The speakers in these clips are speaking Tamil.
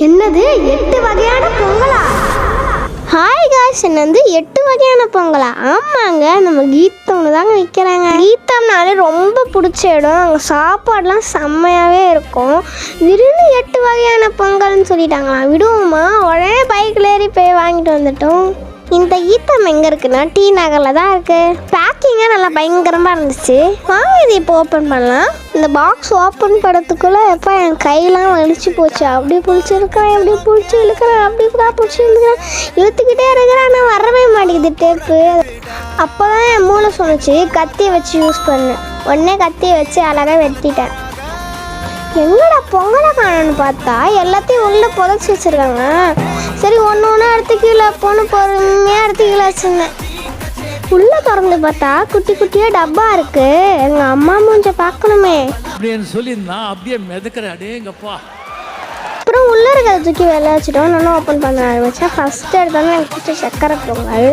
என்னது 8 வகையான பொங்கலா? ஹாய் காய்ஸ், என்ன 8 வகையான பொங்கலா? ஆமாங்க, நம்ம கீதம்னு தாங்க விற்கிறாங்க. கீதம்னாலே ரொம்ப பிடிச்ச இடம். அங்கே சாப்பாடுலாம் செம்மையாகவே இருக்கும். திடீர்னு 8 வகையான பொங்கல்னு சொல்லிட்டாங்களா? விடுவோமா? உடனே பைக்கில் ஏறி போய் வாங்கிட்டு வந்துட்டோம். இந்த ஈத்தம் எங்கே இருக்குன்னா டி நகரில் தான் இருக்குது. பேக்கிங்காக நல்லா பயங்கரமாக இருந்துச்சு. வாங்க இது இப்போ ஓப்பன் பண்ணலாம். இந்த பாக்ஸ் ஓப்பன் பண்ணுறதுக்குள்ளே எப்போ என் கையெல்லாம் வலிச்சு போச்சு. அப்படி பிடிச்சிருக்கிறேன், எப்படி பிடிச்சி இழுக்கிறேன், அப்படி பிடிச்சி இழுக்கிறேன், இழுத்துக்கிட்டே இருக்கிறேன். ஆனால் வரவே மாட்டேங்குது டேப்பு. அப்போ தான் என் மூளை சொன்னிச்சு கத்தியை வச்சு யூஸ் பண்ணேன். உடனே கத்தியை வச்சு அழகாக வெட்டிட்டேன். எங்கடா பொங்கலை காணன்னு பார்த்தா எல்லாத்தையும் உள்ளே புதைச்சி வச்சுருக்காங்க. சரி, ஒன்று எடுத்து கீழே பொறுமையாக எடுத்து கீழே வச்சுருந்தேன். உள்ளே திறந்து பார்த்தா குட்டி குட்டியாக டப்பா இருக்குது. எங்கள் அம்மா மூஞ்ச பார்க்கணுமே அப்படின்னு சொல்லி நான் அப்படியே மிதக்கிறேன். அடேங்கப்பா. அப்புறம் உள்ளே இருக்கிறத தூக்கி வெளில வச்சுட்டோம். நல்லா ஓப்பன் பண்ண ஆரம்பித்தேன். ஃபஸ்ட்டு எடுத்தாலும் எனக்கு பிடிச்ச சக்கரை பொங்கல்.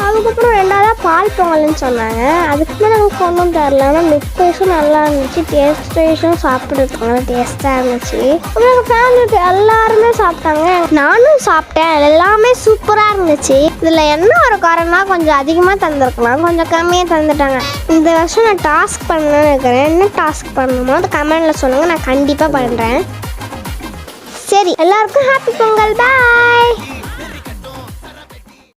அதுக்கப்புறம் 2ஆவதாக பால் பொங்கல்னு சொன்னாங்க. அதுக்கு மேலே நமக்கு ஒன்றும் தரல. ஆனால் மிக்ஸ் வைஸும் நல்லா இருந்துச்சு. டேஸ்ட் வைஸும் சாப்பிட்றதுக்கு நல்லா டேஸ்ட்டாக இருந்துச்சு. அப்புறம் எங்கள் ஃபேமிலிக்கு எல்லாருமே சாப்பிட்டாங்க. நானும் சாப்பிட்டேன். எல்லாமே சூப்பராக இருந்துச்சு. இதில் என்ன ஒரு காரணம்னா கொஞ்சம் அதிகமாக தந்துருக்கலாம், கொஞ்சம் கம்மியாக தந்துட்டாங்க. இந்த வருஷம் நான் டாஸ்க் பண்ணணும்னு இருக்கிறேன். என்ன டாஸ்க் பண்ணணுமோ அது கமெண்டில் சொல்லுங்கள், நான் கண்டிப்பாக பண்ணுறேன். சரி, எல்லாருக்கும் ஹாப்பி பொங்கல். பாய்.